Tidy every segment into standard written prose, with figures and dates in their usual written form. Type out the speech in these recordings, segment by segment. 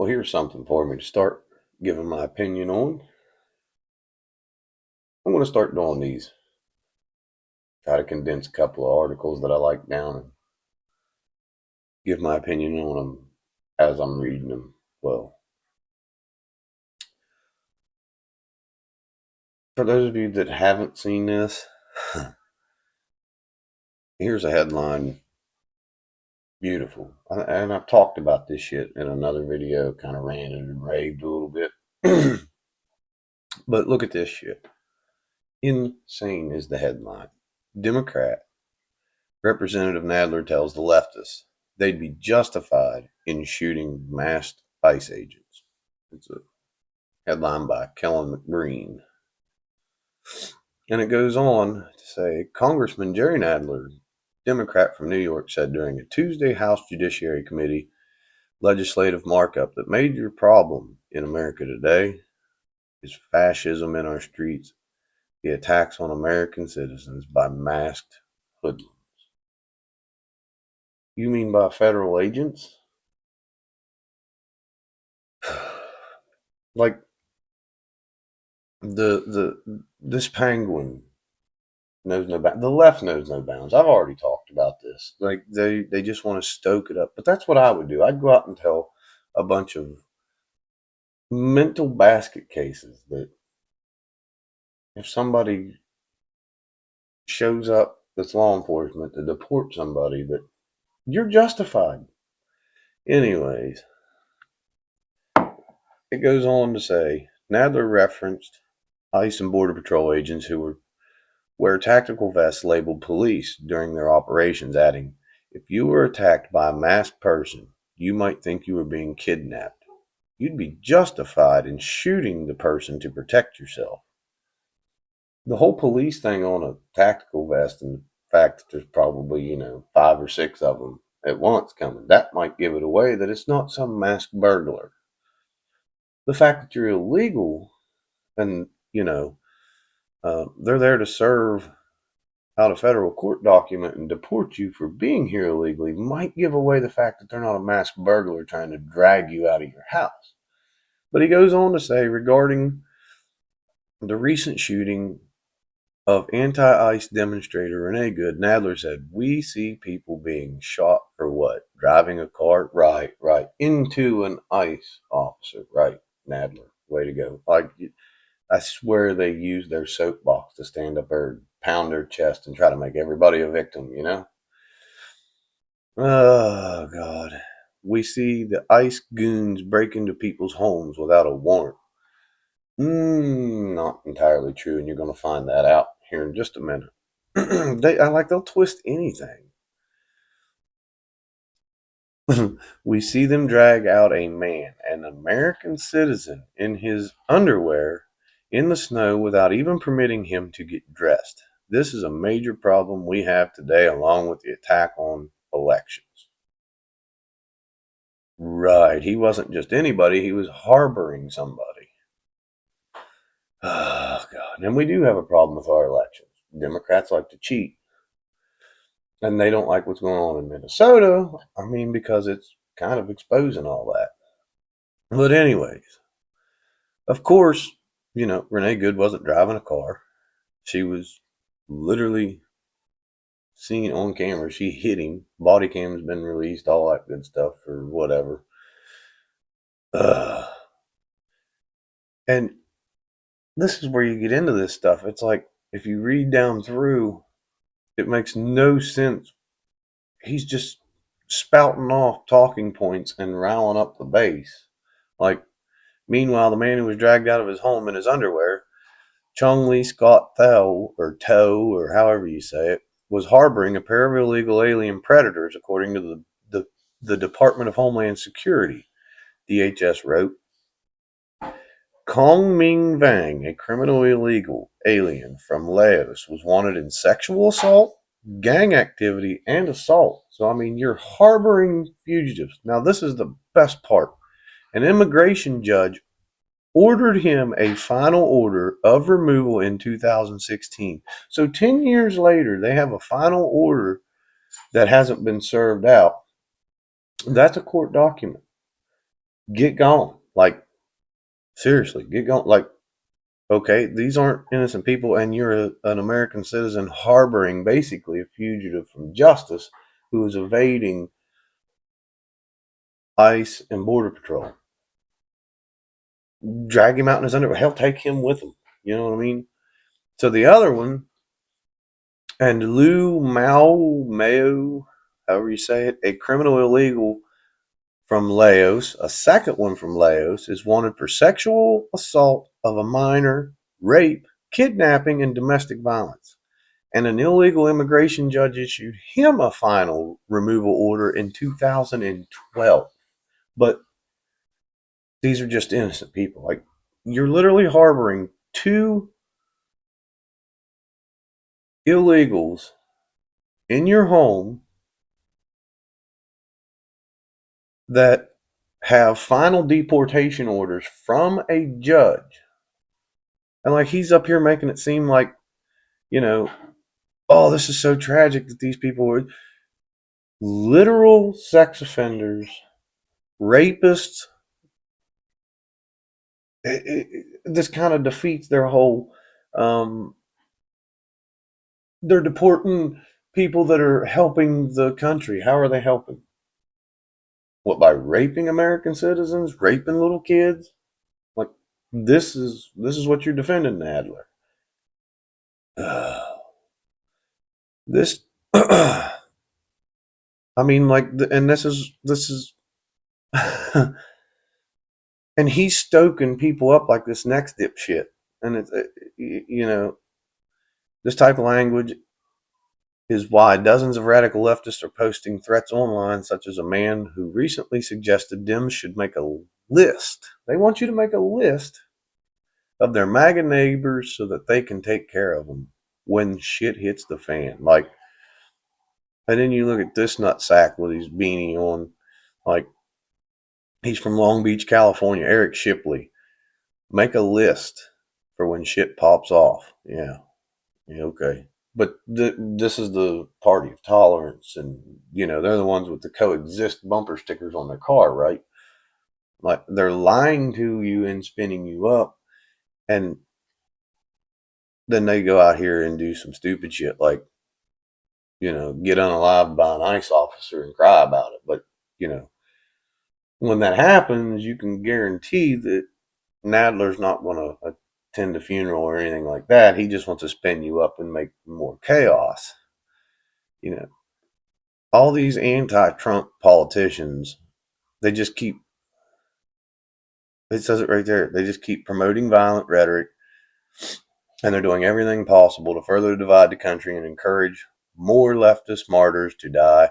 Well, here's something for me to start giving my opinion on. I'm going to start doing these. Try to condense a couple of articles that I like down and give my opinion on them as I'm reading them. Well, for those of you that haven't seen this, here's a headline. Beautiful. And I've talked about this shit in another video, kind of ranted and raved a little bit. But look at this shit. Insane is the headline. Democrat Representative Nadler tells the leftists they'd be justified in shooting masked ICE agents. It's a headline by Kellen McBreen. And it goes on to say, Congressman Jerry Nadler, Democrat from New York, said during a Tuesday House Judiciary Committee legislative markup that major problem in America today is fascism in our streets, the attacks on American citizens by masked hoodlums. You mean by federal agents? Like this penguin knows no bounds. The left knows no bounds. I've already talked about this. Like they just want to stoke it up. But that's what I would do. I'd go out and tell a bunch of mental basket cases that if somebody shows up that's law enforcement to deport somebody, that you're justified. Anyways, it goes on to say Nadler referenced ICE and Border Patrol agents who wear tactical vests labeled police during their operations, adding, if you were attacked by a masked person, you might think you were being kidnapped. You'd be justified in shooting the person to protect yourself. The whole police thing on a tactical vest and the fact that there's probably, 5 or 6 of them at once coming, that might give it away that it's not some masked burglar. The fact that you're illegal and, they're there to serve out a federal court document and deport you for being here illegally might give away the fact that they're not a masked burglar trying to drag you out of your house. But he goes on to say regarding the recent shooting of anti-ICE demonstrator Renee Good, Nadler said, we see people being shot for what? Driving a car? Right. Into an ICE officer. Right, Nadler. Way to go. I swear they use their soapbox to stand up there and pound their chest and try to make everybody a victim, Oh, God. We see the ICE goons break into people's homes without a warrant. Not entirely true, and you're going to find that out here in just a minute. They'll twist anything. We see them drag out a man, an American citizen, in his underwear in the snow without even permitting him to get dressed. This is a major problem we have today, along with the attack on elections. Right, he wasn't just anybody, he was harboring somebody. Oh, God. And we do have a problem with our elections. Democrats like to cheat. And they don't like what's going on in Minnesota. Because it's kind of exposing all that. But anyways, of course, Renee Good wasn't driving a car. She was literally seen on camera. She hit him. Body cam's been released, all that good stuff or whatever. And this is where you get into this stuff. It's like, if you read down through, it makes no sense. He's just spouting off talking points and riling up the base. Meanwhile, the man who was dragged out of his home in his underwear, Chung Lee Scott Toe, or however you say it, was harboring a pair of illegal alien predators, according to the Department of Homeland Security. DHS wrote, Kong Ming Vang, a criminal illegal alien from Laos, was wanted in sexual assault, gang activity, and assault. So, you're harboring fugitives. Now, this is the best part. An immigration judge ordered him a final order of removal in 2016. So 10 years later, they have a final order that hasn't been served out. That's a court document. get gone. Like, seriously, get gone. Like, okay, these aren't innocent people, and you're an American citizen harboring basically a fugitive from justice who is evading ICE and Border Patrol. Drag him out in his underwear. Hell, take him with him. You know what I mean? So the other one, and Lou Mayo, however you say it, a criminal illegal from Laos, a second one from Laos, is wanted for sexual assault of a minor, rape, kidnapping, and domestic violence. And an illegal immigration judge issued him a final removal order in 2012. But these are just innocent people. Like, you're literally harboring two illegals in your home that have final deportation orders from a judge. And like, he's up here making it seem like, you know, oh, this is so tragic that these people were literal sex offenders, rapists. This kind of defeats their whole. They're deporting people that are helping the country. How are they helping? What, by raping American citizens, raping little kids? Like, this is what you're defending, Nadler. This, I mean, like, and this is, and he's stoking people up like this next dipshit, and it's this type of language is why dozens of radical leftists are posting threats online, such as a man who recently suggested Dems should make a list. They want you to make a list of their MAGA neighbors so that they can take care of them when shit hits the fan. Like, and then you look at this nutsack with his beanie on, like, he's from Long Beach, California, Eric Shipley. Make a list for when shit pops off. Yeah, okay. But this is the party of tolerance, and they're the ones with the coexist bumper stickers on their car, right? Like, they're lying to you and spinning you up, and then they go out here and do some stupid shit like get unalived by an ICE officer and cry about it. But when that happens, you can guarantee that Nadler's not going to attend a funeral or anything like that. He just wants to spin you up and make more chaos. All these anti-Trump politicians, they just keep, it says it right there, they just keep promoting violent rhetoric, and they're doing everything possible to further divide the country and encourage more leftist martyrs to die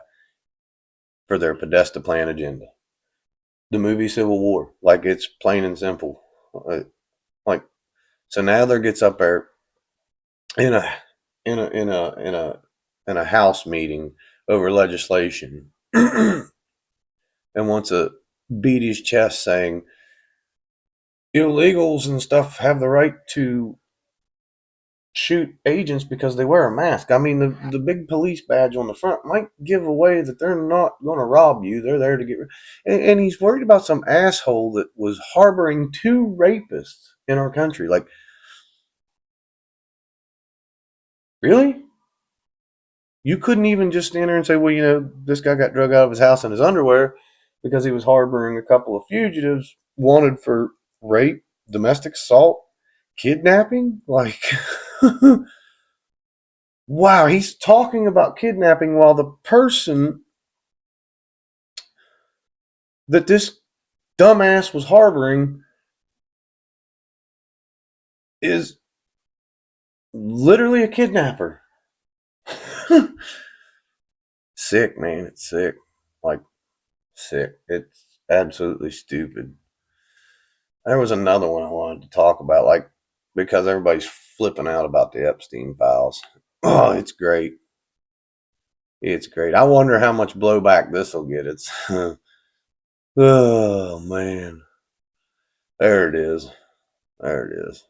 for their podesta plan agenda. The movie Civil War, like, it's plain and simple. Like, so Nadler gets up there in a House meeting over legislation and wants to beat his chest saying illegals and stuff have the right to shoot agents because they wear a mask. I mean, the big police badge on the front might give away that they're not going to rob you. They're there to get. And he's worried about some asshole that was harboring two rapists in our country. Like, really? You couldn't even just stand there and say, well, this guy got drug out of his house in his underwear because he was harboring a couple of fugitives wanted for rape, domestic assault, kidnapping? Like, wow, he's talking about kidnapping while the person that this dumbass was harboring is literally a kidnapper. Sick, man. It's sick. Like, sick. It's absolutely stupid. There was another one I wanted to talk about, like, because everybody's flipping out about the Epstein files. Oh, it's great. It's great. I wonder how much blowback this will get. It's, oh, man. There it is. There it is.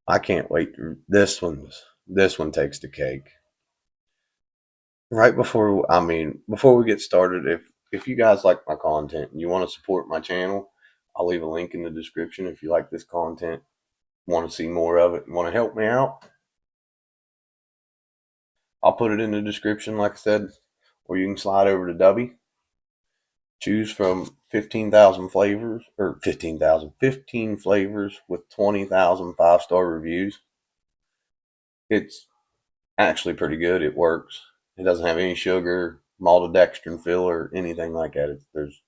I can't wait. This one takes the cake. Right before, before we get started, if you guys like my content and you want to support my channel, I'll leave a link in the description. If you like this content, want to see more of it, and want to help me out, I'll put it in the description, like I said, or you can slide over to Dubby. Choose from 15,000 flavors, or 15 flavors with 20,000 5-star reviews. It's actually pretty good. It works. It doesn't have any sugar, maltodextrin filler, anything like that. There's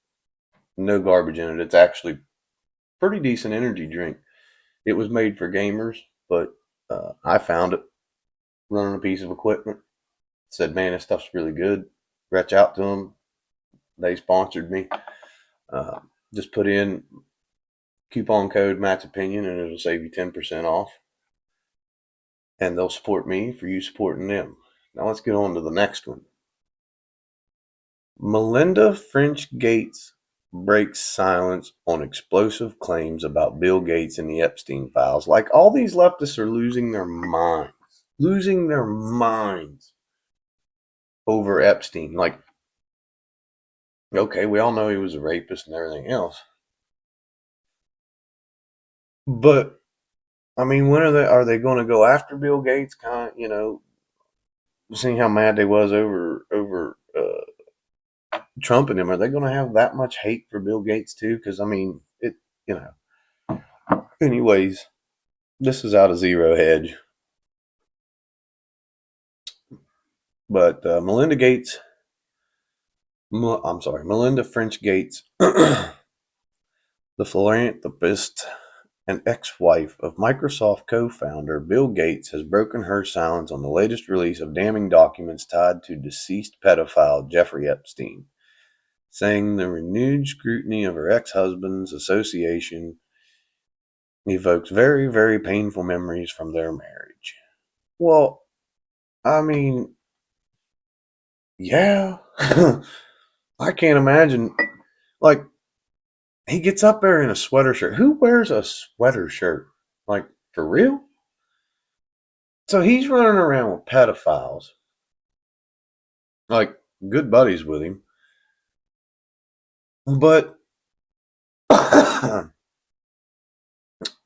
no garbage in it. It's actually pretty decent energy drink. It was made for gamers, but I found it running a piece of equipment. Said, man, this stuff's really good. Reach out to them. They sponsored me. Just put in coupon code Matt's Opinion and it'll save you 10% off. And they'll support me for you supporting them. Now let's get on to the next one. Melinda French Gates breaks silence on explosive claims about Bill Gates and the Epstein files. Like, all these leftists are losing their minds. Losing their minds over Epstein. Like, okay, we all know he was a rapist and everything else. But, I mean, when are they going to go after Bill Gates? Kind of, seeing how mad they was over Trump and him. Are they going to have that much hate for Bill Gates too? Because, I mean, anyways, this is out of Zero Hedge. But Melinda French Gates, the philanthropist and ex-wife of Microsoft co-founder Bill Gates, has broken her silence on the latest release of damning documents tied to deceased pedophile Jeffrey Epstein, saying the renewed scrutiny of her ex-husband's association evokes very, very painful memories from their marriage. Well, I mean, yeah. I can't imagine. Like, he gets up there in a sweater shirt. Who wears a sweater shirt? Like, for real? So he's running around with pedophiles. Like, good buddies with him. But,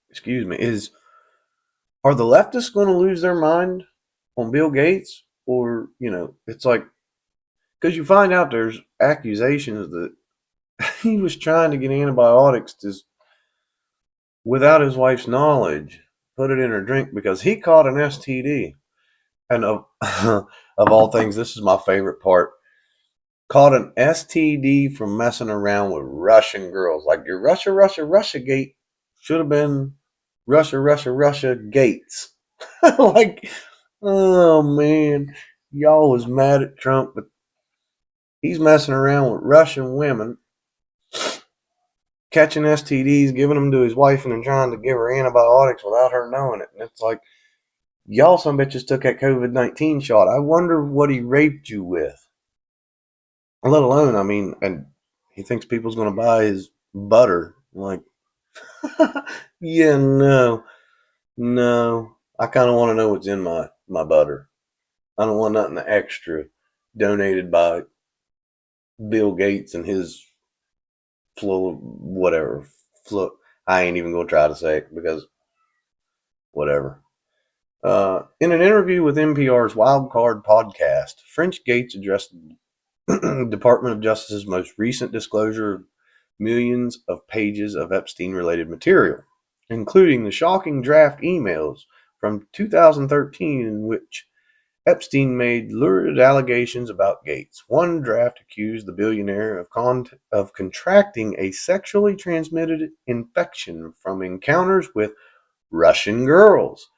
excuse me, are the leftists going to lose their mind on Bill Gates? Or, it's like, because you find out there's accusations that he was trying to get antibiotics without his wife's knowledge, put it in her drink because he caught an STD. And of, of all things, this is my favorite part. Caught an STD from messing around with Russian girls. Like, your Russia gate should have been Russia Gates. Like, oh man, y'all was mad at Trump, but he's messing around with Russian women, catching STDs, giving them to his wife, and then trying to give her antibiotics without her knowing it. And it's like, y'all some bitches took that COVID-19 shot. I wonder what he raped you with. Let alone, I mean, and he thinks people's going to buy his butter. Like, yeah, no. I kind of want to know what's in my butter. I don't want nothing extra donated by Bill Gates and his whatever. I ain't even going to try to say it because whatever. In an interview with NPR's Wildcard podcast, French Gates addressed the Department of Justice's most recent disclosure of millions of pages of Epstein-related material, including the shocking draft emails from 2013 in which Epstein made lurid allegations about Gates. One draft accused the billionaire of contracting a sexually transmitted infection from encounters with Russian girls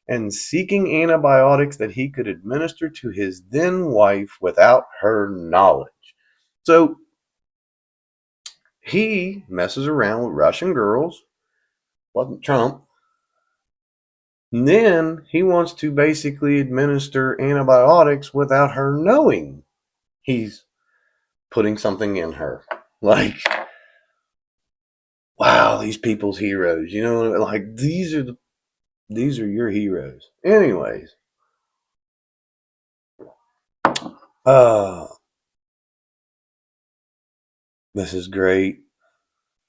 and seeking antibiotics that he could administer to his then wife without her knowledge. So he messes around with Russian girls, wasn't Trump. And then he wants to basically administer antibiotics without her knowing he's putting something in her. Like, wow, these people's heroes. Like, these are your heroes. Anyways, This is great.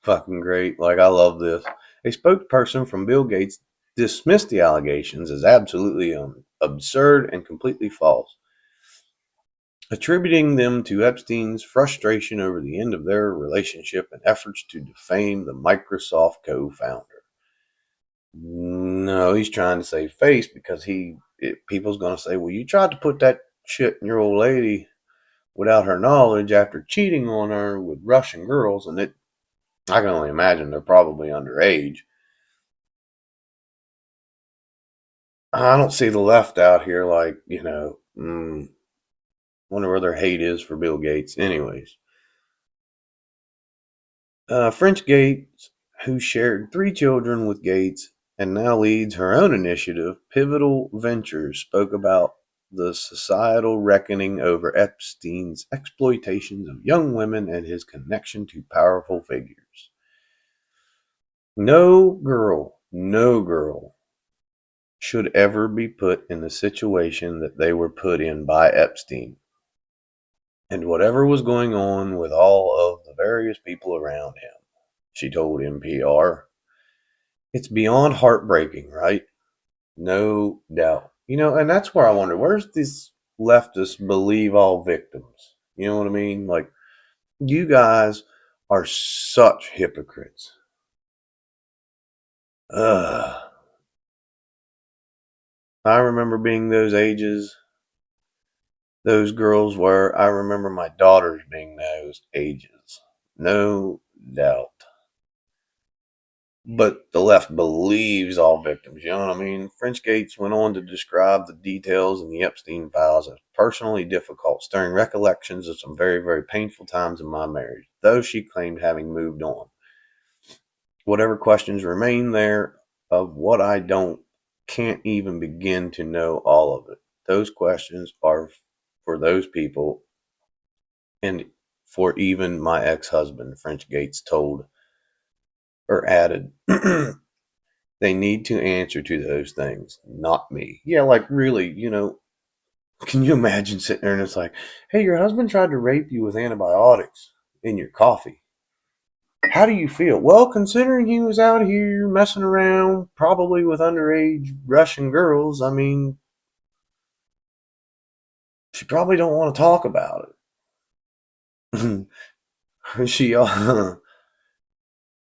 Fucking great. Like, I love this. A spokesperson from Bill Gates dismissed the allegations as absolutely absurd and completely false, attributing them to Epstein's frustration over the end of their relationship and efforts to defame the Microsoft co-founder. No, he's trying to save face because people's going to say, well, you tried to put that shit in your old lady without her knowledge after cheating on her with Russian girls. And I can only imagine they're probably underage. I don't see the left out here like, wonder where their hate is for Bill Gates. Anyways, French Gates, who shared 3 children with Gates and now leads her own initiative, Pivotal Ventures, spoke about the societal reckoning over Epstein's exploitations of young women and his connection to powerful figures. No girl should ever be put in the situation that they were put in by Epstein and whatever was going on with all of the various people around him, she told NPR. It's beyond heartbreaking, right? No doubt. And that's where I wonder, where's these leftists believe all victims? You know what I mean? Like, you guys are such hypocrites. Ugh. I remember being those ages those girls were. I remember my daughters being those ages. No doubt. But the left believes all victims. You know what I mean? French Gates went on to describe the details in the Epstein files as personally difficult, stirring recollections of some very, very painful times in my marriage, though she claimed having moved on. Whatever questions remain there of what I can't even begin to know all of it. Those questions are for those people and for even my ex-husband, French Gates told or added. They need to answer to those things, not me. Yeah, like really, can you imagine sitting there and it's like, hey, your husband tried to rape you with antibiotics in your coffee. How do you feel? Well, considering he was out here messing around, probably with underage Russian girls, I mean, she probably don't want to talk about it. she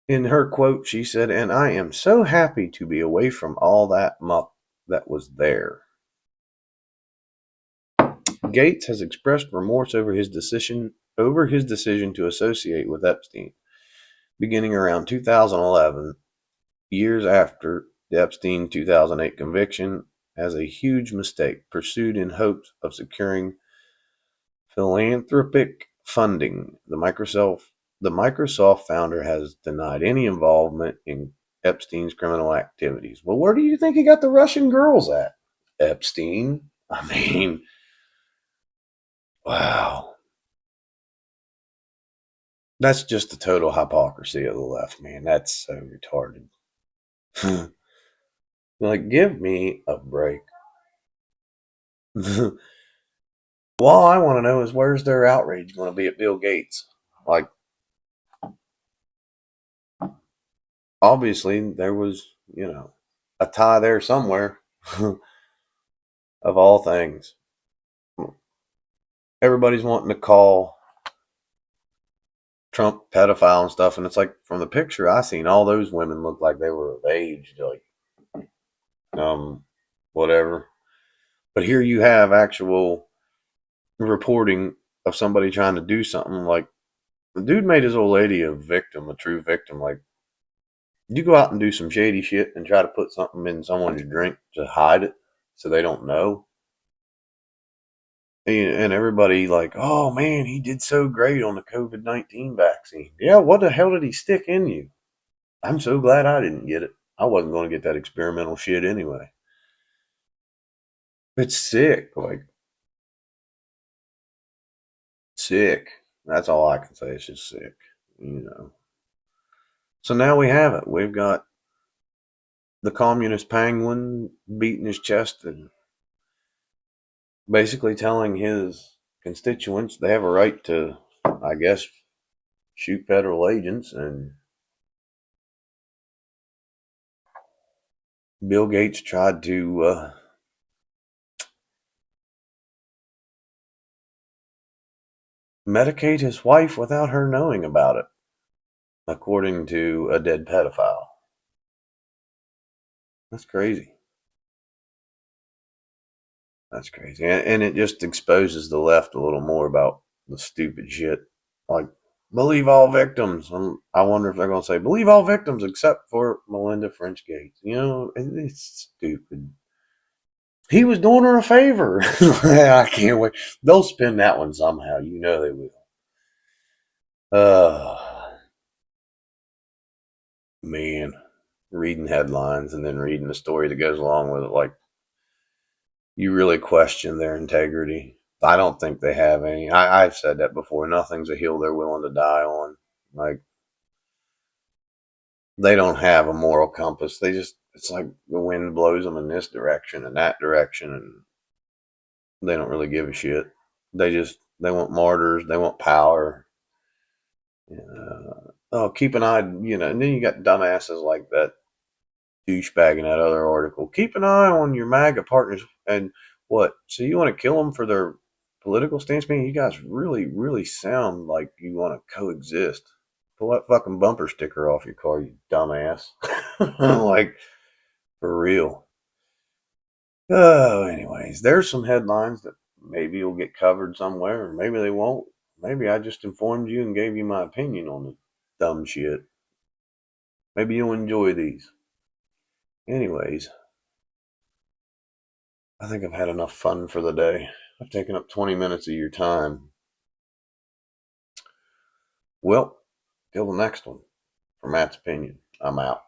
In her quote, she said, and I am so happy to be away from all that muck that was there. Gates has expressed remorse over his decision to associate with Epstein, beginning around 2011, years after the Epstein 2008 conviction, as a huge mistake pursued in hopes of securing philanthropic funding. The Microsoft founder has denied any involvement in Epstein's criminal activities. Well, where do you think he got the Russian girls at? Epstein. I mean, wow. That's just the total hypocrisy of the left, man. That's so retarded. Like, give me a break. All I want to know is where's their outrage going to be at Bill Gates? Like, obviously, there was, a tie there somewhere, of all things. Everybody's wanting to call Trump pedophile and stuff, and it's like, from the picture I seen, all those women looked like they were of age, like, whatever. But here you have actual reporting of somebody trying to do something. Like, the dude made his old lady a victim, a true victim. Like, you go out and do some shady shit and try to put something in someone's drink to hide it so they don't know. And everybody like, oh man, he did so great on the COVID-19 vaccine. Yeah, what the hell did he stick in you? I'm so glad I didn't get it. I wasn't going to get that experimental shit anyway. It's sick. Like, sick. That's all I can say. It's just sick. So now we have it. We've got the communist penguin beating his chest and basically telling his constituents they have a right to, I guess, shoot federal agents, and Bill Gates tried to medicate his wife without her knowing about it, according to a dead pedophile. That's crazy. That's crazy. And it just exposes the left a little more about the stupid shit. Like, believe all victims. I wonder if they're going to say, believe all victims except for Melinda French Gates. You know, it's stupid. He was doing her a favor. I can't wait. They'll spin that one somehow. You know they will. Man, reading headlines and then reading the story that goes along with it, like, you really question their integrity. I don't think they have any. I've said that before. Nothing's a hill they're willing to die on. Like, they don't have a moral compass. They just, it's like the wind blows them in this direction and that direction, and they don't really give a shit. They want martyrs. They want power. Oh, keep an eye, and then you got dumbasses like that douchebag in that other article. Keep an eye on your MAGA partners. And what? So you want to kill them for their political stance? Man, you guys really, really sound like you want to coexist. Pull that fucking bumper sticker off your car, you dumbass. Like, for real. Oh, anyways, there's some headlines that maybe will get covered somewhere, or maybe they won't. Maybe I just informed you and gave you my opinion on the dumb shit. Maybe you'll enjoy these. Anyways, I think I've had enough fun for the day. I've taken up 20 minutes of your time. Well, till the next one. For Matt's opinion, I'm out.